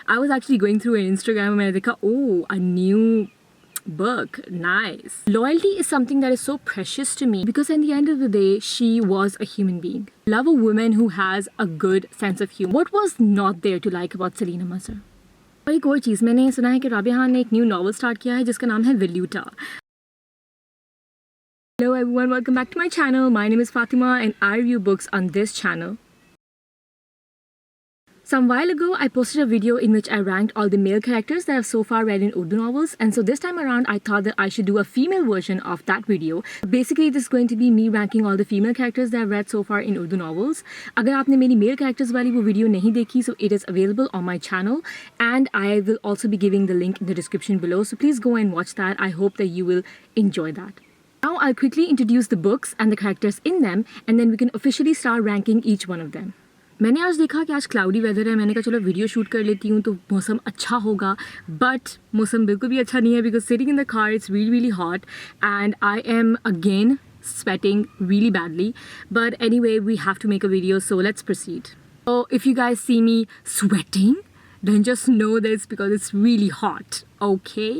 I was actually going through an Instagram and मैंने देखा, oh, a new book, nice. Loyalty is something that is so precious to me because at the end of the day, she was a human being. Love a woman who has a good sense of humor. What was not there to like about Selena Mazhar? और एक और चीज़, मैंने सुना है कि राबिया खान ने एक new novel start किया है जिसका नाम है वेल्यूटा. Hello everyone, welcome back to my channel. My name is Fatima and I review books on this channel. Some while ago, I posted a video in which I ranked all the male characters that I've so far read in Urdu novels, and so this time around I thought that I should do a female version of that video. Basically, this is going to be me ranking all the female characters that I've read so far in Urdu novels. अगर आपने मेरी male characters वाली वो video नहीं देखी, so it is available on my channel, and I will also be giving the link in the description below, so please go and watch that. I hope that you will enjoy that. Now I'll quickly introduce the books and the characters in them, and then we can officially start ranking each one of them. मैंने आज देखा कि आज cloudy weather है, मैंने कहा चलो video shoot कर लेती हूँ तो मौसम अच्छा होगा, बट मौसम बिल्कुल भी अच्छा नहीं है because sitting in the car it's really hot and I am again sweating really badly. But anyway, we have to make a video, so let's proceed. So if you guys see me sweating, then just know that it's because it's really hot, okay?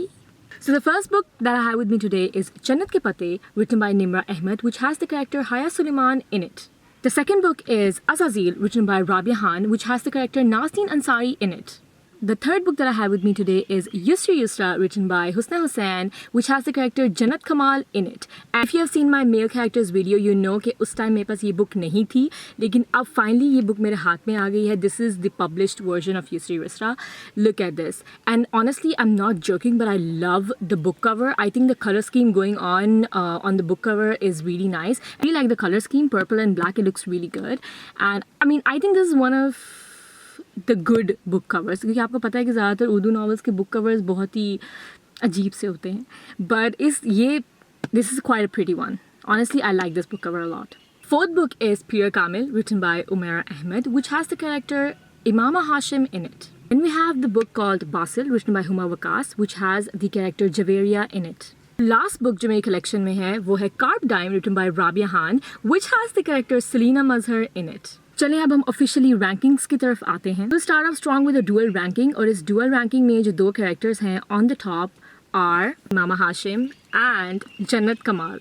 So the first book that I have with me today is Jannat Ke Pate, written by Nimra Ahmed, which has the character Haya Suleiman in it. The second book is Azazil, written by Rabia Khan, which has the character Nazneen Ansari in it. The third book that I have with me today is Yusri Yusra, written by Husna Hussain, which has the character Jannat Kamal in it. And if you have seen my male characters video, you know कि उस time मेरे पास ये book नहीं थी, लेकिन अब finally ये book मेरे हाथ में आ गई है. This is the published version of Yusri Yusra. Look at this. And honestly, I'm not joking, but I love the book cover. I think the color scheme going on the book cover is really nice. I really like the color scheme, purple and black. It looks really good. And I mean, I think this is one of the good book covers, क्योंकि आपको पता है कि ज़्यादातर Urdu novels के book covers बहुत ही अजीब से होते हैं, but this is quite a pretty one. Honestly, I like this book cover a lot. Fourth book is Pir Kamil, written by Umaira Ahmed, which has the character Imama Hashim in it. Then we have the book called Basil, written by Huma Waqas, which has the character Javeria in it. Last book जो मेरी collection में है वो है Carp Dime, written by Rabia Khan, which has the character Selena Mazhar in it. चलिए अब हम officially rankings की तरफ आते हैं. We'll start off strong with a dual ranking, और इस dual ranking में जो दो characters हैं on the top are Imama Hashim and जन्नत कमाल.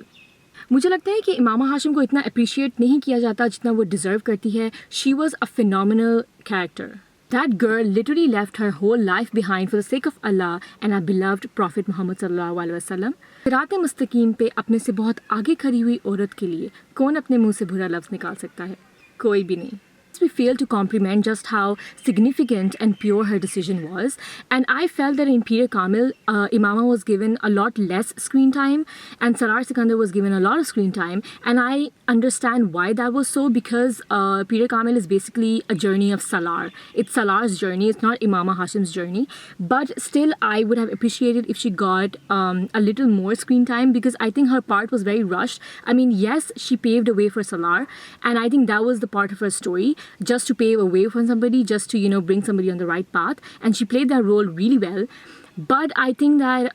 मुझे लगता है कि इमामा हाशिम को इतना अप्रिशिएट नहीं किया जाता जितना वो डिज़र्व करती है. She was a phenomenal character. That girl literally left her whole life behind for the sake of Allah and our beloved Prophet Muhammad sallallahu alaihi wasallam. सिरात मुस्तकीम पे अपने से बहुत आगे खड़ी हुई औरत के लिए कौन अपने मुंह से बुरा लफ्ज़ निकाल सकता है? कोई भी नहीं. We fail to comprehend just how significant and pure her decision was, and I felt that in Pir Kamil, Imama was given a lot less screen time and Salar Sikandar was given a lot of screen time, and I understand why that was so, because Pir Kamil is basically a journey of Salar. It's Salar's journey, it's not Imama Hashim's journey, but still I would have appreciated if she got a little more screen time, because I think her part was very rushed. I mean, yes, she paved a way for Salar, and I think that was the part of her story, just to pave a way for somebody, just to, you know, bring somebody on the right path, and she played that role really well. But I think that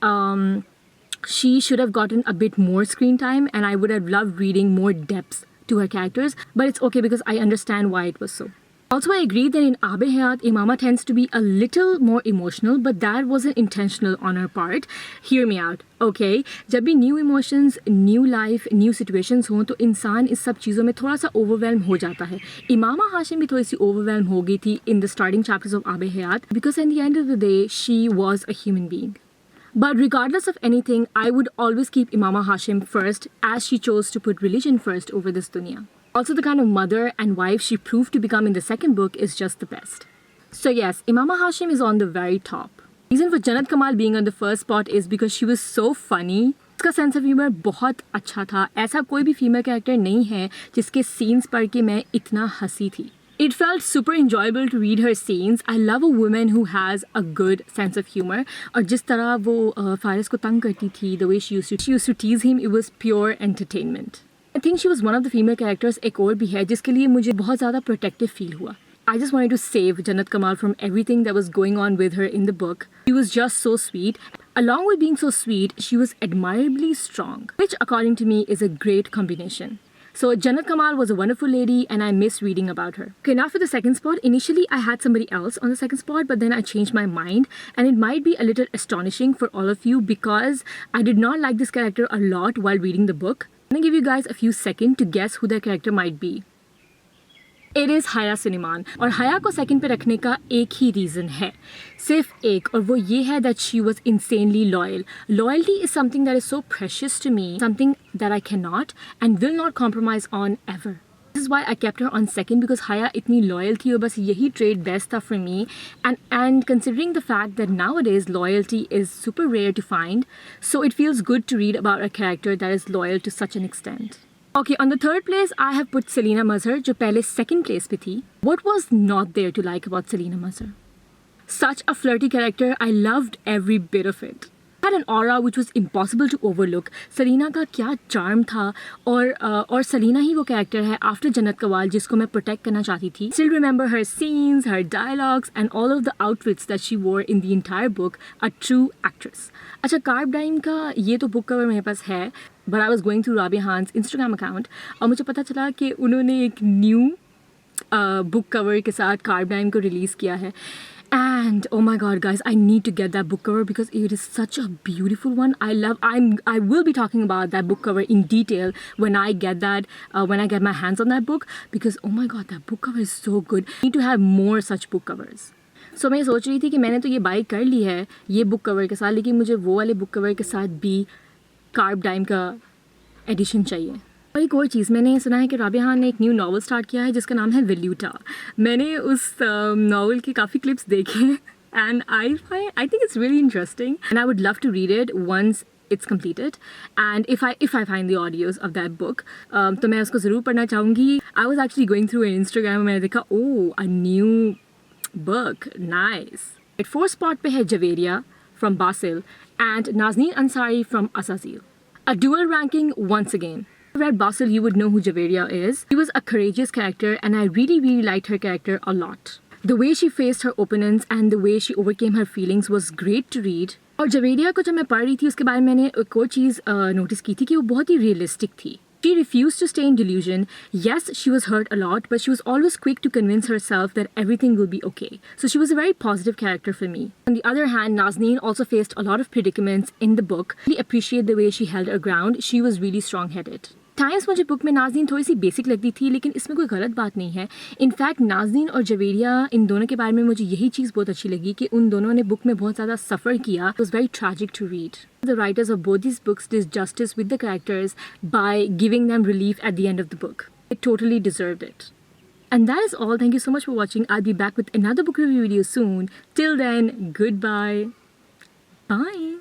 she should have gotten a bit more screen time, and I would have loved reading more depths to her characters, but it's okay because I understand why it was so. Also, I agree that in Aabe Hayat, Imama tends to be a little more emotional, but that wasn't intentional on her part. Hear me out, okay? जब भी new emotions, new life, new situations हों तो इंसान इस सब चीज़ों में थोड़ा सा overwhelm हो जाता है. इमामा हाशिम भी थोड़ी सी overwhelm हो गई थी in the starting chapters of Aabe Hayat, because at the end of the day, she was a human being. But regardless of anything, I would always keep Imama Hashim first, as she chose to put religion first over this dunya. Also, the kind of mother and wife she proved to become in the second book is just the best. So yes, Imama Hashim is on the very top. Reason for Jannat Kamal being on the first spot is because she was so funny. उसका sense of humour बहुत अच्छा था. ऐसा कोई भी female character नहीं है जिसके सीन्स पढ़ के मैं इतना हंसी थी. It felt super enjoyable to read her scenes. I love a woman who has a good sense of humor. और जिस तरह वो फारिस को तंग करती थी, the way she used to tease him, it was pure entertainment. I think she was one of the female characters एक और भी है जिसके लिए मुझे बहुत ज़्यादा protective feel हुआ. I just wanted to save Jannat Kamal from everything that was going on with her in the book. She was just so sweet. Along with being so sweet, she was admirably strong, which according to me is a great combination. So Jannat Kamal was a wonderful lady and I miss reading about her. Okay, now for the second spot. Initially, I had somebody else on the second spot, but then I changed my mind, and it might be a little astonishing for all of you because I did not like this character a lot while reading the book. I'm gonna give you guys a few seconds to guess who their character might be. It is Haya Suleiman. और हया को second पे रखने का एक ही reason है, सिर्फ एक, और वो ये है that she was insanely loyal. Loyalty is something that is so precious to me, something that I cannot and will not compromise on ever. This is why I kept her on second, because Haya इतनी loyal थी और बस यही trait best था for me. And considering the fact that nowadays loyalty is super rare to find, so it feels good to read about a character that is loyal to such an extent. Okay, on the third place, I have put Selena Mazhar, जो पहले second place पे थी. What was not there to like about Selena Mazhar? Such a flirty character, I loved every bit of it. Had an aura which was impossible to overlook. Selena का क्या charm था, और Selena ही वो character है after Jannat Kawal जिसको मैं protect करना चाहती थी. Still remember her scenes, her dialogues, and all of the outfits that she wore in the entire book. A true actress. अच्छा, Carb Dime का ये तो book cover मेरे पास है, but I was going through Rabia Khan's Instagram account और मुझे पता चला कि उन्होंने एक new book cover के साथ Carb Dime को release किया है. And oh my god guys, I need to get that book cover because it is such a beautiful one. I will be talking about that book cover in detail when I get my hands on that book, because oh my god, that book cover is so good. I need to have more such book covers. So मैं सोच रही थी कि मैंने तो ये by कर ली है ये बुक कवर के साथ, लेकिन मुझे वो वाले बुक कवर के साथ भी कार्ब डाइम का एडिशन चाहिए. और एक और चीज़, मैंने सुना है कि राबिया खान ने एक न्यू नावल स्टार्ट किया है जिसका नाम है वेल्यूटा. मैंने उस नावल के काफ़ी क्लिप्स देखे and I think it's really interesting and I would love to read it once it's completed, and if I find the audios of that book, तो मैं उसको ज़रूर पढ़ना चाहूँगी. I was actually going through an Instagram and मैंने देखा a new book, nice. At fourth spot पे है Javeria from Basil and Nazneen Ansari from Asazil. A dual ranking once again. If you read Basil, you would know who Javeria is. She was a courageous character and I really liked her character a lot. The way she faced her opponents and the way she overcame her feelings was great to read. और जवेरिया को जब मैं पढ़ रही थी उसके बारे में मैंने एक और चीज़ नोटिस की थी कि वो बहुत ही रियलिस्टिक थी. She refused to stay in delusion. Yes, she was hurt a lot, but she was always quick to convince herself that everything will be okay. So she was a very positive character for me. On the other hand, Nazneen also faced a lot of predicaments in the book. I really appreciate the way she held her ground. She was really strong-headed. Times मुझे book में नाज़नीन थोड़ी सी basic लगती थी, लेकिन इसमें कोई गलत बात नहीं है. इनफैक्ट नाज़नीन और जवेरिया इन दोनों के बारे में मुझे यही चीज़ बहुत अच्छी लगी कि उन दोनों ने बुक में बहुत ज़्यादा सफ़र किया. It was very tragic to read. The writers of both these books did justice with the characters by giving them relief at the end of the book. It totally deserved it. And that is all. Thank you so much for watching. I'll be back with another book review video soon. Till then, goodbye. Bye.